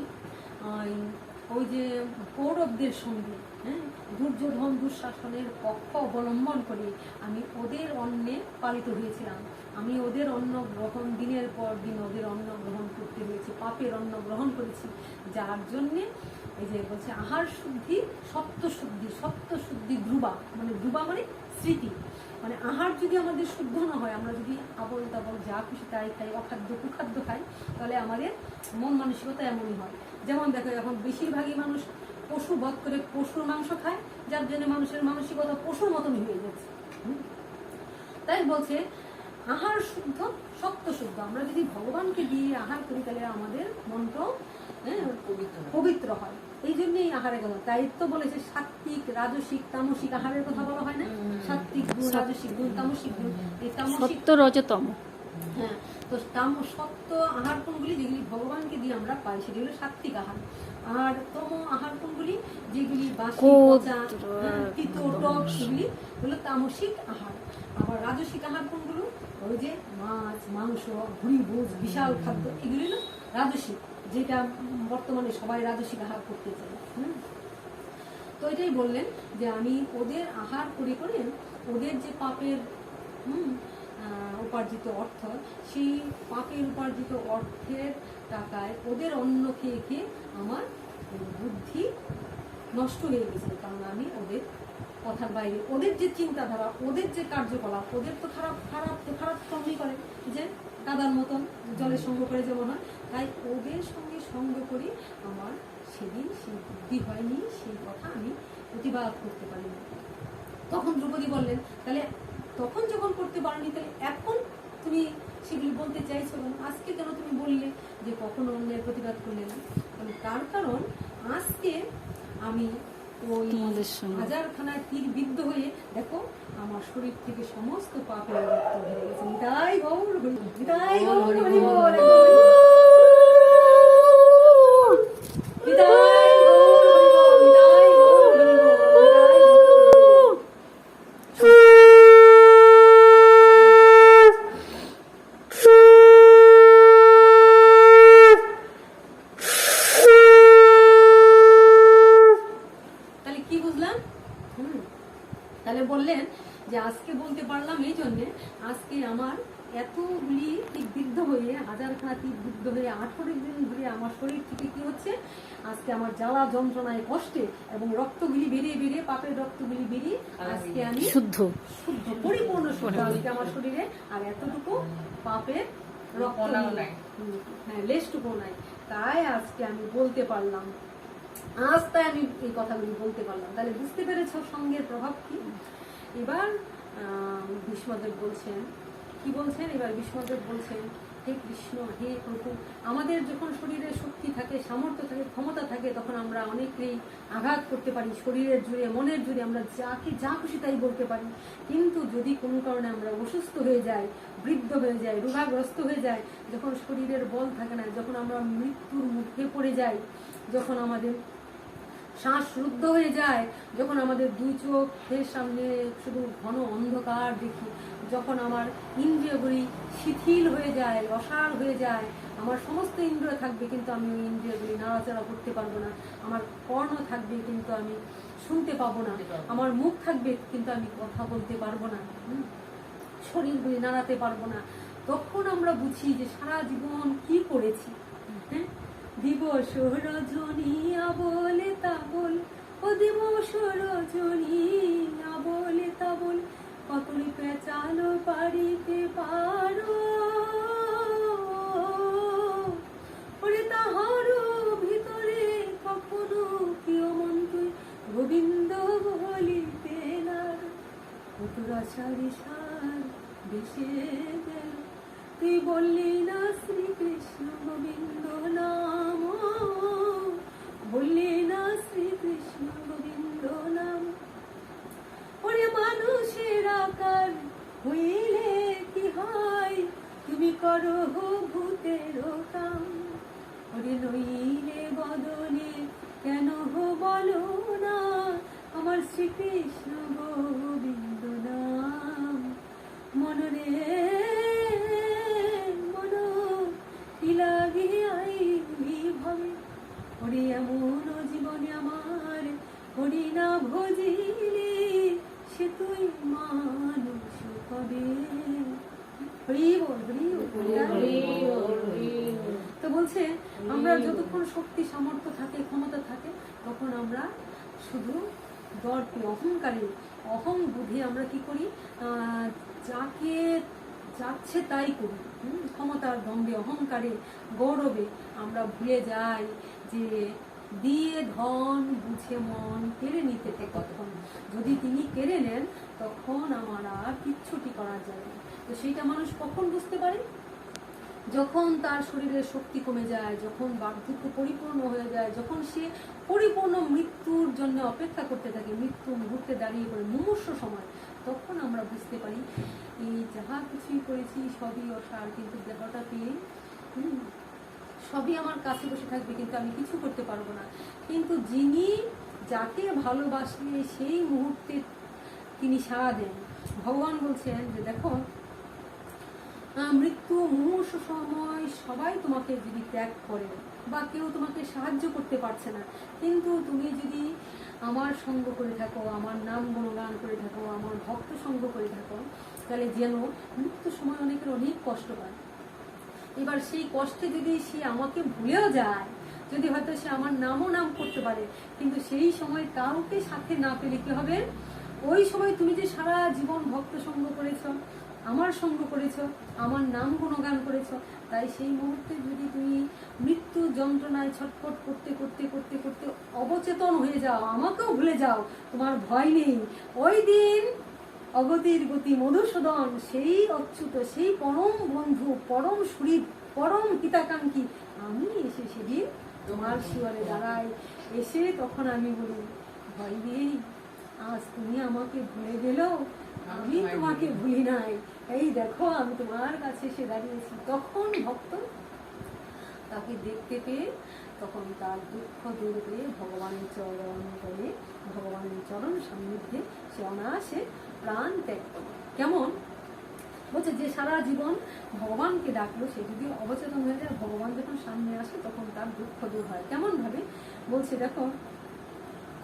ওই যে কৌরবদের সঙ্গে, হ্যাঁ, দুর্যোধন দুঃশাসনের পক্ষ অবলম্বন করে আমি ওদের অন্নে পালিত হয়েছিলাম। আমি ওদের অন্ন গ্রহণ, দিনের পর দিন ওদের অন্ন গ্রহণ করতে হয়েছে, পাপের অন্ন গ্রহণ করেছি, যার জন্যে এই যে বলছে আহার শুদ্ধি সত্য শুদ্ধি, সত্য শুদ্ধি ধ্রুবা, মানে ধ্রুবা মানে স্মৃতি, মানে আহার যদি আমাদের শুদ্ধ না হয়, আমরা যদি আবল তাবল যা খুশি তাই খাই, অখাদ্য কুখাদ্য খাই, তাহলে আমাদের মন মানসিকতা এমনই হয়। যেমন দেখো এখন বেশিরভাগই মানুষ পশু বধ করে পশুর মাংস খায়, যার জন্য মানুষের মানসিকতা পশুর মতনই হয়ে যাচ্ছে। তাই বলছে আহার শুদ্ধ সত্য শুদ্ধ, আমরা যদি ভগবানকে দিয়ে আহার করি তাহলে আমাদের মনটাও পবিত্র হয়। এই জন্যই আহারের কথা, তাই তো বলেছে সাত্বিক রাজসিক তামসিক আহারের কথা বলা হয় না? সাত্বিক গুণ, রাজসিক গুণ, তামসিক গুণ। এই তামসিক সত্য রজতম, হ্যাঁ, তো সত্য আহার কোনগুলি যেগুলি ভগবানকে দিয়ে আমরা পাই সেটি হলো সাত্বিক আহার। আর তম আহার কোনগুলি যেগুলি বাসি পচা, তিতো টক, সেগুলি হলো তামসিক আহার। আবার রাজসিক আহার কোনগুলো? ওই যে মাছ মাংস ভুঁড়ি ভোজ বিশাল খাদ্য, এগুলি হলো রাজসিক, যেটা বর্তমানে সবাই রাজসিক আহার করতে চায়। তো এটাই বললেন যে আমি ওদের আহার করে করে ওদের যে পাপের উপার্জিত অর্থ, সেই পাপের উপার্জিত অর্থের টাকায় ওদের অন্ন খেয়ে খেয়ে আমার বুদ্ধি নষ্ট হয়ে গেছে। কারণ আমি ওদের কথার বাইরে, ওদের যে চিন্তাধারা, ওদের যে কার্যকলাপ, ওদের তো খারাপ খারাপ তো খারাপ সঙ্গই করে, যে কাদার মতন জলের সঙ্গ করে যেমন হয়, তাই ওদের সঙ্গে সঙ্গ করি আমার সেদিন সেই বুদ্ধি হয়নি, সেই কথা আমি প্রতিবাদ করতে পারিনি। তখন দ্রৌপদী বললেন তাহলে তখন যখন করতে পারোনি তাহলে এখন তুমি সেগুলি বলতে চাইছো কেন? আজকে কেন তুমি বললে যে কখনো অন্যের প্রতিবাদ করলে না? তার কারণ আজকে আমি ওই হাজারখানায় তীর বিদ্ধ হয়ে দেখো আমার শরীর থেকে সমস্ত পাপের রক্ত বেরিয়ে গেছে। নিতাই গৌর হরি বল, নিতাই গৌর হরি বল, নিতাই গৌর হরি বল, নিতাই গৌর হরি বল, নিতাই গৌর। তাহলে কি বুঝলাম? তাহলে বললেন যে আজকে বলতে পারলাম এই জন্যে, আজকে আমার এতগুলি তীরবিদ্ধ হয়ে, হাজারখানা তীরবিদ্ধ হয়ে 18 দিন ধরে আমার শরীর থেকে কি হচ্ছে, আজকে আমার জ্বালা যন্ত্রণায় কষ্টে এবং রক্তগুলি বেরিয়ে বেরিয়ে, পাপের রক্তগুলি বেরিয়ে আজকে আমি শুদ্ধ শুদ্ধ পরিপূর্ণ শুদ্ধ আজকে আমার শরীরে, আর এতটুকু পাপের রক্ত নাই, হ্যাঁ লেশটুকু নাই। তাই আজকে আমি বলতে পারলাম, আজ তাই আমি এই কথাগুলি বলতে পারলাম। তাহলে বুঝতে পেরেছ সঙ্গের প্রভাব কি? এবার ভীষ্মদেব বলছেন, কি বলছেন এবার? ভীষ্মদেব বলছেন হে কৃষ্ণ, হে প্রভু, আমাদের যখন শরীরে শক্তি থাকে, সামর্থ্য থাকে, ক্ষমতা থাকে, তখন আমরা অনেকেই আঘাত করতে পারি, শরীরের জুড়ে মনের জুড়ে আমরা যাকে যা খুশি তাই বলতে পারি। কিন্তু যদি কোনো কারণে আমরা অসুস্থ হয়ে যাই, বৃদ্ধ হয়ে যাই, রোগাগ্রস্ত হয়ে যাই, যখন শরীরের বল থাকে না, যখন আমরা মৃত্যুর মুখে পড়ে যাই, যখন আমাদের শ্বাস রুদ্ধ হয়ে যায়, যখন আমাদের দুই চোখের সামনে শুধু ঘন অন্ধকার দেখি, যখন আমার ইন্দ্রিয়গুলি শিথিল হয়ে যায়, অসাড় হয়ে যায়, আমার সমস্ত ইন্দ্রিয় থাকবে কিন্তু আমি ওই ইন্দ্রিয়গুলি নাড়াচাড়া করতে পারবো না, আমার কর্ণ থাকবে কিন্তু আমি শুনতে পাবো না, আমার মুখ থাকবে কিন্তু আমি কথা বলতে পারবো না, শরীরগুলি নাড়াতে পারবো না, তখন আমরা বুঝি যে সারা জীবন কি করেছি। হ্যাঁ, দিবস রজনী আবলে তাবল, ও দিবস রজনী আবলে তাবল, কতই পেঁচালো পারিতে পারো, ওরে তাহার ভিতরে কখনো কেউ মন তুই গোবিন্দ বলিতে না, কত রসারি সার দেশে গেল, তুই বললি না শ্রীকৃষ্ণ গোবিন্দ নাম, বললি না শ্রীকৃষ্ণ গোবিন্দ নাম, ওরে মানুষের আকার হইলে কি হয়, তুমি করো ভূতের কাম, ওরে নইলে বদনে কেন বলো না আমার শ্রীকৃষ্ণ গোবিন্দ নাম, মনরে মন কি লাগিয়াই হরি বল, হরি বল, হরি বল, হরি বল। তো বলছে আমরা যতক্ষণ শক্তি সামর্থ্য থাকে ক্ষমতা থাকে তখন আমরা শুধু দর্পে অহংকারে অহং বুদ্ধি আমরা কি করি যাকে যাচ্ছে তাই করি। ক্ষমতার দম্ভে অহংকারে গৌরবে আমরা ভুলে যাই যে দিয়ে ধন বুঝে মন কেড়ে নিতে তখন যদি তিনি কেড়ে নেন তখন আমার আর কিচ্ছুটি করা যায় না। তো সেইটা মানুষ কখন বুঝতে পারে? যখন তার শরীরের শক্তি কমে যায়, যখন বার্ধক্য পরিপূর্ণ হয়ে যায়, যখন সে পরিপূর্ণ মৃত্যুর জন্য অপেক্ষা করতে থাকে, মৃত্যু মুহূর্তে দাঁড়িয়ে পড়ে মুমূর্ষ সময়, তখন আমরা বুঝতে পারি এই যাহা কিছুই করেছি সবই অসার, কিন্তু দেহটা পেয়ে সবই আমার কাছে বসে থাকবে, কিন্তু আমি কিছু করতে পারবো না। কিন্তু যিনি যাকে ভালোবাসলে সেই মুহূর্তে তিনি সাড়া দেন। ভগবান বলছেন যে দেখো মৃত্যু মুমূর্ষ সময় সবাই তোমাকে যদি ত্যাগ করে বা কেউ তোমাকে সাহায্য করতে পারছে না, কিন্তু তুমি যদি আমার সঙ্গ করে থাকো, আমার নাম গুণগান করে থাকো, আমার ভক্ত সঙ্গ করে থাকো, তাহলে যেন মৃত্যু সময় অনেকের অনেক কষ্ট পায়। এবার সেই কষ্টে যদি সে আমাকে ভুলেও যায়, যদি হয়তো সে আমার নামও নাম করতে পারে, কিন্তু সেই সময় কাউকে সাথে না পেলে কি হবে? ওই সময় তুমি যে সারা জীবন ভক্ত সঙ্গ করেছ, আমার সঙ্গ করেছ, আমার নাম গুণগান করেছ, তাই সেই মুহূর্তে যদি তুমি মৃত্যু যন্ত্রণায় ছটফট করতে করতে করতে করতে অবচেতন হয়ে যাও, আমাকেও ভুলে যাও, তোমার ভয় নেই। ওই দিন অগতির গতি মধুসূদন, সেই অচ্যুত, সেই পরম বন্ধু, পরম সুহৃদ, পরম হিতাকাঙ্ক্ষী আমি এসে সেদিন তোমার শিওরে দাঁড়াই। এসে তখন আমি বলি ভয় নেই, আজ তুমি আমাকে ভুলে গেল, আমি তোমাকে ভুলি নাই, এই দেখো আমি তোমার কাছে এসে দাঁড়িয়েছি। তখন ভক্ত তাকে দেখতে পেয়ে তখন তার দুঃখ দূর হয়ে ভগবানের চরণ করে, ভগবানের চরণ সান্নিধ্যে সে অনায়াসে প্রাণ ত্যাগ করে। কেমন বলছে যে সারা জীবন ভগবানকে ডাকলো, সে যদি অবচেতন হয়ে যায়, ভগবান যখন সামনে আসে তখন তার দুঃখ দূর হয়। কেমন ভাবে বলছে দেখো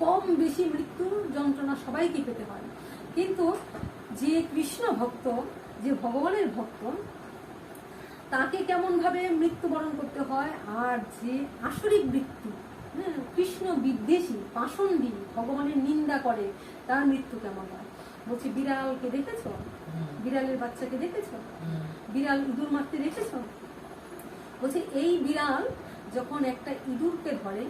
কম বেশি মৃত্যুর যন্ত্রণা সবাইকে পেতে হয়, কিন্তু যে কৃষ্ণ ভক্ত, যে ভগবানের ভক্ত, তাকে কেমন ভাবে মৃত্যুবরণ করতে হয়। আর যে আসরিক বৃত্তি, কৃষ্ণ বিদ্বেষী, পাষণ্ডী, ভগবানের নিন্দা করে, তার মৃত্যু কেমন হয়। বলছি বিড়ালকে দেখেছো? বিড়ালের বাচ্চাকে দেখেছো? বিড়াল ইঁদুর মারতে দেখেছো? বলছি এই বিড়াল যখন একটা ইঁদুরকে ধরে,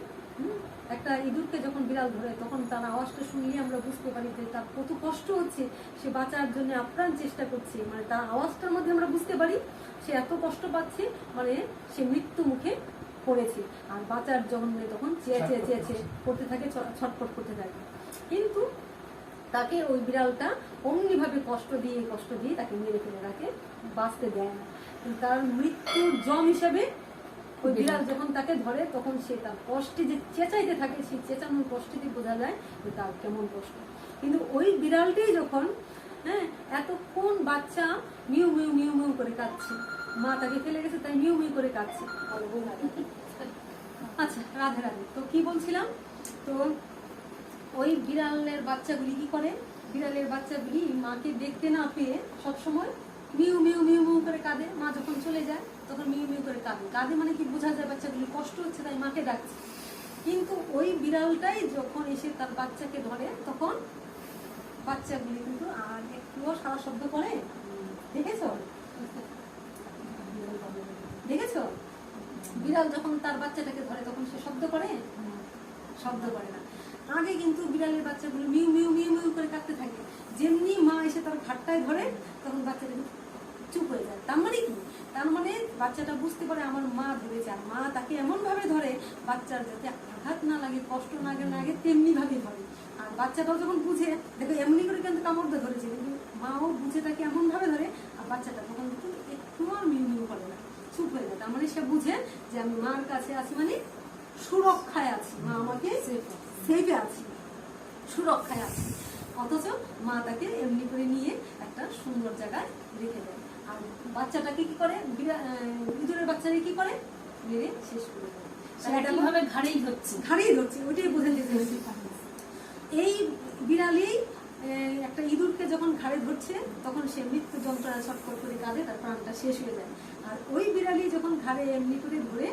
একটা ইঁদুরকে যখন বিড়াল ধরে, তখন তার আওয়াজটা শুনলে আমরা বুঝতে পারি যে তার কত কষ্ট হচ্ছে, সে বাঁচার জন্য আপ্রাণ চেষ্টা করছে। মানে তার আওয়াজটার মধ্যে আমরা বুঝতে পারি সে এত কষ্ট পাচ্ছে, মানে সে মৃত্যু মুখে পড়েছে। আর বাঁচার জন্য তখন চেয়ে চেয়ে চেয়ে চেয়ে করতে থাকে, ছটফট করতে থাকে। কিন্তু তাকে ওই বিড়ালটা অমনিভাবে কষ্ট দিয়ে তাকে মেরে ফেলে, তাকে বাঁচতে দেয় না। কিন্তু তার মৃত্যুর জম হিসাবে ওই বিড়াল যখন তাকে ধরে, তখন সে তার কষ্টে যে চেঁচাইতে থাকে, সেই চেঁচানোর কষ্টে বোঝা যায় যে তার কেমন কষ্ট। কিন্তু ওই বিড়ালটাই যখন এতক্ষণ বাচ্চা মিউ মিউ মিউ মিউ করে কাঁদছে, মা তাকে ফেলে গেছে তাই মিউ মিউ করে কাঁদছে। আচ্ছা রাধে রাধে। তো কি বলছিলাম, তো ওই বিড়ালের বাচ্চাগুলি কি করে, বিড়ালের বাচ্চাগুলি মাকে দেখতে না পেয়ে সবসময় মিউ মিউ মিউ মিউ করে কাঁদে। মা যখন চলে যায় তখন মিউ মিউ করে কাঁদে, মানে কি বোঝা যায় বাচ্চাগুলি কষ্ট হচ্ছে তাই মাকে ডাকছে। কিন্তু ওই বিড়ালটাই যখন এসে তার বাচ্চাকে ধরে, তখন বাচ্চাগুলি কিন্তু আর একটুও সারা শব্দ করে। দেখেছো দেখেছো বিড়াল যখন তার বাচ্চাটাকে ধরে তখন সে শব্দ করে? শব্দ করে না। আগে কিন্তু বিড়ালের বাচ্চাগুলো মিউ মিউ মিউ মিউ করে কাঁদতে থাকে। যেমনি মা এসে তার ঘাটটায় ধরে তখন বাচ্চাটা চুপ হয়ে যায়। তার মানে কি, তার মানে বাচ্চাটা বুঝতে পারে আমার মা ধরেছে, আর মা তাকে এমন ভাবে ধরে বাচ্চার যাতে আঘাত না লাগে, কষ্ট না লাগে, তেমনি ভাবে ধরে। আর বাচ্চাটাও যখন বুঝে, দেখো এমনি করে কিন্তু কামড় ধরেছে, কিন্তু মাও বুঝে তাকে এমন ভাবে ধরে, আর বাচ্চাটা তখন কিন্তু একটু আর মিউ মিউ করে না, চুপ হয়ে যায়। তার মানে সে বুঝে যে আমি মার কাছে আছি, মানে সুরক্ষায় আছি, মা আমাকে সেফে আছি, সুরক্ষায় আছি। অথচ মা তাকে এমনি করে নিয়ে একটা সুন্দর জায়গায় রেখে দেয়। আর বাচ্চাটাকে কি করে, ইঁদুরের বাচ্চাকে কি করে, মেরে শেষ করে দেয়। ঘাড়েই ধরছে, ওইটাই বোঝাতে চেয়েছি। এই বিড়ালেই একটা ইঁদুরকে যখন ঘাড়ে ধরছে তখন সে মৃত্যু যন্ত্রণা ছটফট করে কাঁদে, তার প্রাণটা শেষ হয়ে যায়। আর ওই বিড়ালি যখন ঘাড়ে এমনি করে ধরে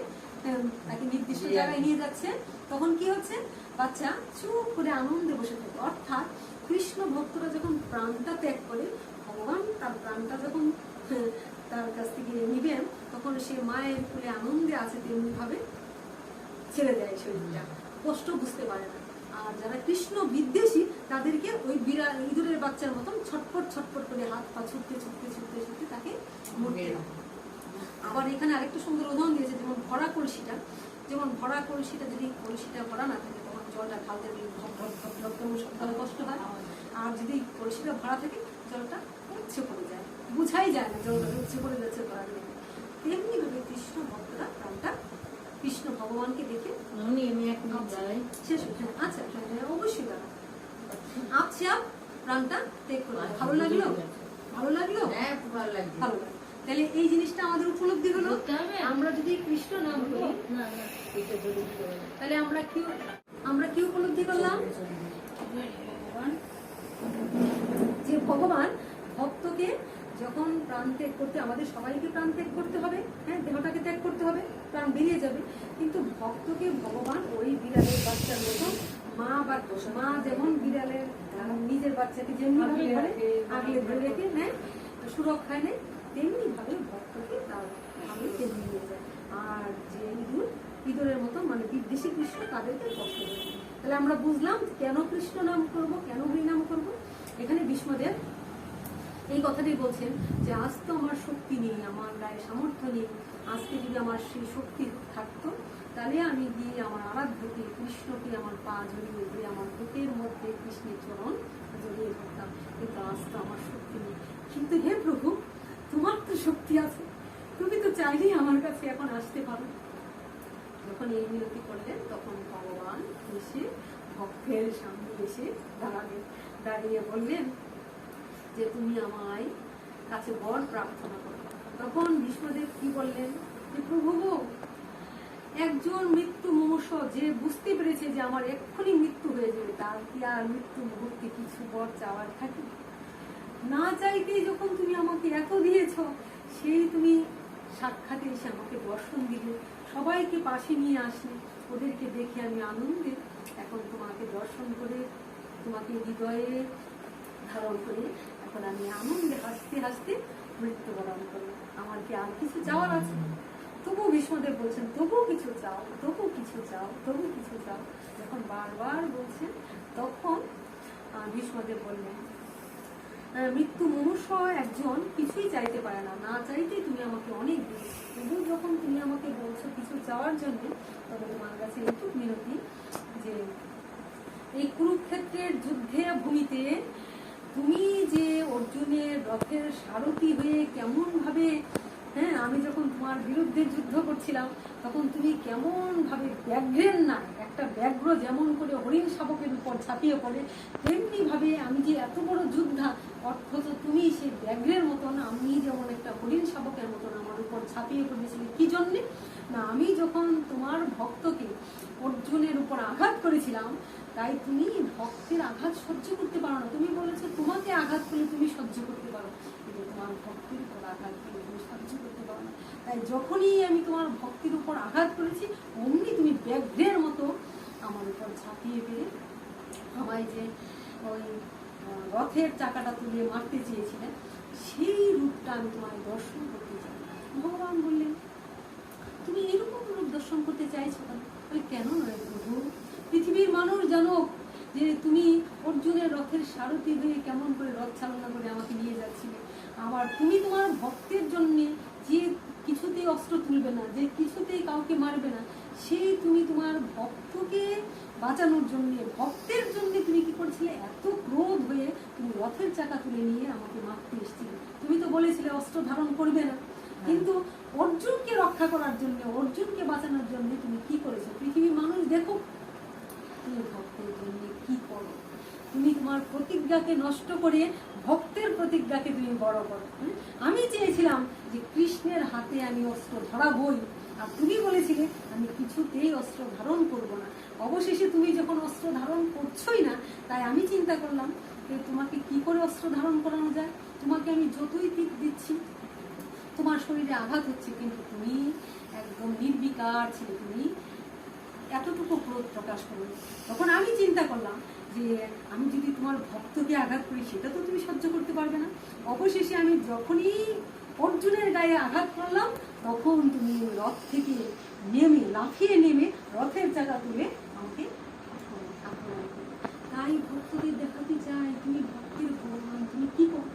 তাকে নির্দিষ্ট জায়গায় নিয়ে যাচ্ছে, তখন কি হচ্ছে, বাচ্চা চুপ করে আনন্দে বসে থাকে। অর্থাৎ কৃষ্ণ ভক্তরা যখন প্রাণটা ত্যাগ করে, ভগবান তার প্রাণটা যখন তার কাছ থেকে নিবেন, তখন সে মায়ের কোলে আনন্দে আছে তেমনি ভাবে ছেড়ে দেয় শরীরটা, কষ্ট বুঝতে পারে না। আর যারা কৃষ্ণ বিদ্বেষী তাদেরকে ওই বিড়াল ইঁদুরের বাচ্চার মতন ছটফট ছটফট করে হাত পা ছুটতে ছুটতে ছুটতে ছুটতে তাকে মরতে হয়। আবার এখানে আরেকটা সুন্দর উদাহরণ দিয়েছে, যেমন ভরা কলসিটা, যদি কলসিটা ভরা না থাকে তখন জলটা ঢালতে সপ্তাহে কষ্ট হয়। আর যদি কলসিটা ভরা থাকে জলটা উচ্ছে পড়ে যায়, বুঝাই যায় না জলটা উচ্ছে পড়ে যাচ্ছে ভরা নেই। তেমনি ভাবে কৃষ্ণ ভক্তরা প্রাণটা কৃষ্ণ ভগবানকে দেখে শেষ হচ্ছে। আচ্ছা অবশ্যই দাদা, আচ্ছা প্রাণটা ত্যাগ করবে। ভালো লাগলো? ভালো লাগলো? ভালো লাগলো। তাহলে এই জিনিসটা আমাদের উপলব্ধি হলো, আমরা যদি কৃষ্ণ নাম করি তাহলে আমরা কি উপলব্ধি করলাম, যে ভগবান ভক্তকে যখন প্রাণ ত্যাগ করতে, আমাদের সবাইকে প্রাণ ত্যাগ করতে হবে, হ্যাঁ, দেহটাকে ত্যাগ করতে হবে, প্রাণ বেরিয়ে যাবে, কিন্তু ভক্তকে ভগবান ওই বিড়ালের বাচ্চার মতো মা যেমন বিড়ালের নিজের বাচ্চাকে যেমনি ধরে আগলে ধরে রেখে নেয়, সুরক্ষায় নেয়, তেমনি ভাবে ভক্তকে তার ভাবে তেমনি নিয়ে যায়। আর যে ইঁদুরের মতো মানে বিদ্বেষী কৃষ্ণ, তাদেরকে কষ্ট দেয়। তাহলে আমরা বুঝলাম কেন কৃষ্ণ নাম করবো, কেন হরিনাম করবো। এখানে ভীষ্মদেব এই কথাটি বলছেন যে আজ তো আমার শক্তি নেই, আমার গায়ে সামর্থ্য নেই, আজকে যদি আমার সেই শক্তি থাকতো তাহলে আমি গিয়ে আমার আরাধ্যকে কৃষ্ণকে আমার পা জড়িয়ে দিয়ে আমার বুকের মধ্যে কৃষ্ণের চরণ জড়িয়ে ধরতাম, কিন্তু আজ তো আমার শক্তি নেই। কিন্তু হে প্রভু, তোমার তো শক্তি আছে, তুমি তো চাইলেই আমার কাছে এখন আসতে পারো। যখন এই মিনতি করলেন তখন ভগবান এসে ভক্তের সামনে এসে দাঁড়িয়ে বললেন যে তুমি আমায় কাছে বর প্রার্থনা করো। তখন ভীষ্মদেব কি বললেন যে প্রভু, একজন মৃত্যু মুমূর্ষ যে বুঝতে পেরেছে যে আমার এক্ষুনি মৃত্যু হয়ে যাবে, তার কি আর মৃত্যু মুহূর্তে কিছু বর চাওয়ার থাকে? না চাইতেই যখন তুমি আমাকে এত দিয়েছ, সেই তুমি সাক্ষাতে এসে আমাকে দর্শন দিলে, সবাইকে পাশে নিয়ে আসলে, ওদেরকে দেখে আমি আনন্দে এখন তোমাকে দর্শন করে তোমাকে হৃদয়ে ধারণ করে এখন আমি আনন্দে হাসতে হাসতে মৃত্যুবরণ করি। আমার কি আর কিছু চাওয়ার আছে? তবু ভীষ্মদেব বলছেন তবু কিছু চাও, তবু কিছু চাও, তবু কিছু চাও। যখন বারবার বলছেন তখন ভীষ্মদেব বললেন মৃত্যু মুমূর্ষ একজন কিছুই চাইতে পারে না, না চাইতেই তুমি আমাকে অনেক দিলে, তবু যখন তুমি আমাকে বলছো কিছু চাওয়ার জন্য, তবে তোমার কাছে একটু মিনতি যে এই কুরুক্ষেত্রের যুদ্ধে ভূমিতে তুমি যে অর্জুনের রথের সারথি হয়ে কেমন ভাবে, হ্যাঁ, আমি যখন তোমার বিরুদ্ধে যুদ্ধ করছিলাম তখন তুমি কেমন ভাবে ব্যাঘ্রের না একটা ব্যাঘ্র যেমন করে হরিণ শাবকের উপর ঝাঁপিয়ে পড়ে, তেমনি ভাবে আমি যে এত বড় যোদ্ধা, অথচ তুমি সেই ব্যাঘ্রের মতন আমি যেমন একটা হরিণ শাবকের মতন আমার উপর ঝাঁপিয়ে পড়েছিলে। কি জন্যে না, আমি যখন তোমার ভক্তকে অর্জুনের উপর আঘাত করেছিলাম, তাই তুমি ভক্তের আঘাত সহ্য করতে পারো না। তুমি বলেছো তোমাকে আঘাত করলে তুমি সহ্য করতে পারো, কিন্তু তোমার ভক্তির উপর আঘাত করলে তুমি সহ্য করতে পারো না। তাই যখনই আমি তোমার ভক্তির উপর আঘাত করেছি, অমনি তুমি ব্যাঘ্রের মতো আমার উপর ঝাঁপিয়ে পেরে আমায় যে ওই রথের চাকাটা তুলে মারতে চেয়েছিলেন, সেই রূপটা আমি তোমায় দর্শন করতে চাই। ভগবান বললেন তুমি এরকম রূপ দর্শন করতে চাইছো কেন নয় প্রভু? পৃথিবীর মানুষ জানুক যে তুমি অর্জুনের রথের সারথি হয়ে কেমন করে রথ চালনা করে আমাকে নিয়ে যাচ্ছিলে। আবার তুমি তোমার ভক্তের জন্য যে কিছুতেই অস্ত্র তুলবে না, যে কিছুতেই কাউকে মারবে না, সেই তুমি তোমার ভক্তকে বাঁচানোর জন্য, ভক্তের জন্য তুমি কি করেছিলে? এত ক্রোধ হয়ে তুমি রথের চাকা তুলে নিয়ে আমাকে মারতে এসেছিলে। তুমি তো বলেছিলে অস্ত্র ধারণ করবে না, কিন্তু অর্জুনকে রক্ষা করার জন্য, অর্জুনকে বাঁচানোর জন্য তুমি কি করেছো? পৃথিবীর মানুষ দেখো তুমি ভক্তের জন্য কি করো। তুমি তোমার প্রতিজ্ঞাকে নষ্ট করে ভক্তের প্রতিজ্ঞাকে তুমি বড় করো। আমি চেয়েছিলাম যে কৃষ্ণের হাতে আমি অস্ত্র ধরাবই, আর তুমি বলেছিলে আমি কিছুতেই অস্ত্র ধারণ করব না। অবশেষে তুমি যখন অস্ত্র ধারণ করছোই না, তাই আমি চিন্তা করলাম যে তোমাকে কি করে অস্ত্র ধারণ করানো যায়। তোমাকে আমি যতই তীর দিচ্ছি, তোমার শরীরে আঘাত হচ্ছে, কিন্তু তুমি একদম নির্বিকার ছিলে, তুমি এতটুকু ক্রোধ প্রকাশ করো। তখন আমি চিন্তা করলাম যে আমি যদি তোমার ভক্তকে আঘাত করি সেটা তো তুমি সহ্য করতে পারবে না। অবশেষে আমি যখনই অর্জুনের গায়ে আঘাত করলাম, তখন তুমি রথ থেকে নেমে, লাফিয়ে নেমে রথের চাকা তুলে আমাকে আক্রমণ করো। তাই ভক্তদের দেখাতে চাই তুমি ভক্তের ভগবান, তুমি কি করো,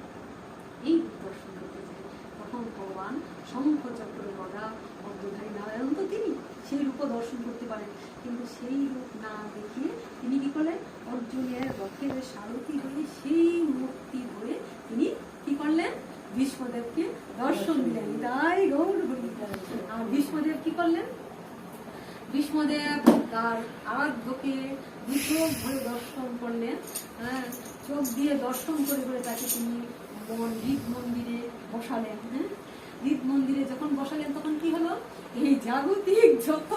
এই রূপ দর্শন করতে চাই। তখন ভগবান শঙ্খ চক্র গদা অর্ধধারী নারায়ণ তো তিনি সেই রূপ দর্শন করতে পারেন, কিন্তু সেই রূপ না দেখিয়ে তিনি কি করলেন, অর্জুনের রথের সারথি হয়ে সেই মূর্তি ধরে তিনি কি করলেন, ভীষ্মদেবকে দর্শন দিলেন। তাই গৌর হরি। আর ভীষ্মদেব কি করলেন, ভীষ্মদেব তার আরাধ্যকে দু চোখ ভরে দর্শন করলেন। হ্যাঁ, চোখ দিয়ে দর্শন করে করে তাকে তিনি হৃদ মন্দিরে বসালেন। হ্যাঁ, হৃদ মন্দিরে যখন বসালেন তখন কি হলো, এই জাগতিক যত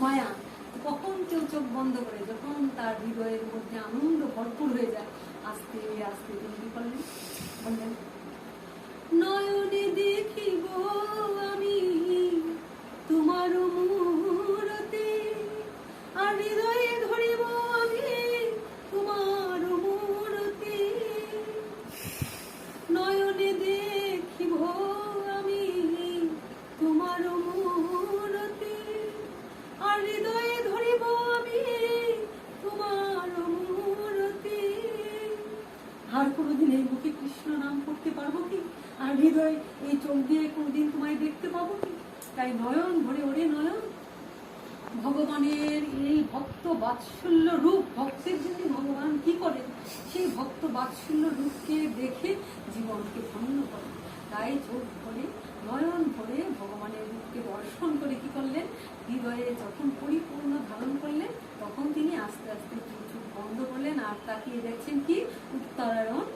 মায়া কখন কেউ চোখ বন্ধ করে, যখন তার হৃদয়ের মধ্যে আনন্দ ভরপুর হয়ে যায়, আস্তে আস্তে তিনি কি করলেন, বললেন, নয়নে দেখিব আমি তোমার মূরতি, আর হৃদয়ে ধরিব আমি তোমার মূরতি। নয়নে দেখিব আমি তোমার মূরতি, আর হৃদয়ে ধরিব আমি তোমার মূরতি। আর কোনোদিন এই মুখে কৃষ্ণ নাম করতে পারবো কি, আর হৃদয় এই চোখ দিয়ে কোনোদিন তোমায় দেখতে পাবো কি। তাই নয়ন ভরে ওরে নয়ন, ভগবানের এই ভক্ত বাৎসল্য রূপ, ভক্তের জন্য ভগবান কি করেন, সেই ভক্ত বাৎসল্য রূপকে দেখে জীবনকে ধন্য করেন। তাই চোখ ভরে নয়ন ভরে ভগবানের রূপকে দর্শন করে কি করলেন, হৃদয়ে যখন পরিপূর্ণ ধারণ করলেন, তখন তিনি আস্তে আস্তে চোখ বন্ধ করলেন, আর তাকিয়ে দেখছেন কি, উত্তরায়ণ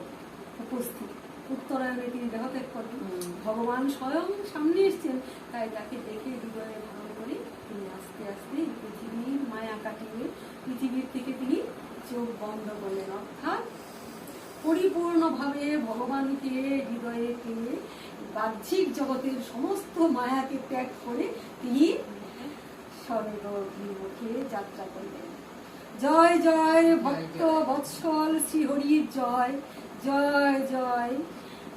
উপস্থিত। উত্তরায়ণে তিনি দেহত্যাগ করেন, ভগবান স্বয়ং সামনে এসছেন। তাই তাকে দেখে হৃদয়ে ধারণ করে তিনি আস্তে আস্তে পৃথিবীর মায়া কাটিয়ে পৃথিবীর থেকে তিনি চোখ বন্ধ করলেন। অর্থাৎ পরিপূর্ণভাবে ভগবানকে হৃদয়ে পেয়ে বাহ্যিক জগতের সমস্ত মায়াকে ত্যাগ করে তিনি স্বর্গভিমুখে যাত্রা করলেন। জয় জয় ভক্ত বৎসল শ্রীহরির জয়, জয় জয়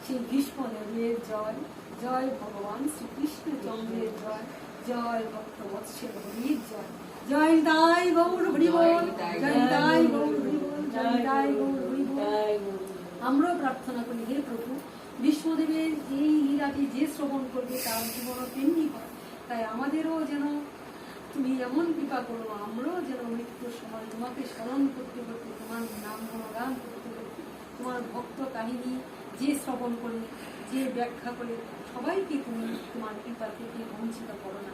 শ্রী ভীষ্মদেবের জয়, জয় ভগবান শ্রীকৃষ্ণচন্দ্রের জয়, জয় ভক্ত বৎসল হরির জয়। জয় দাই গৌর হরি বল, জয় দাই গৌর হরি বল, জয় দাই গৌর হরি বল। আমরাও প্রার্থনা করি, হে প্রভু, ভীষ্মদেবের এই লীলাটি যে শ্রবণ করবে তার জীবনও তেমনি হয়। তাই আমাদেরও যেন তুমি এমন কৃপা করো, আমরাও যেন মৃত্যুর সময় তোমাকে স্মরণ করতে করতে, তোমার নাম গুণগান করতে করতে, তোমার ভক্ত কাহিনী যে শ্রবণ করে, যে ব্যাখ্যা করে, সবাইকে তুমি তোমার কৃপা থেকে বঞ্চিত করো না।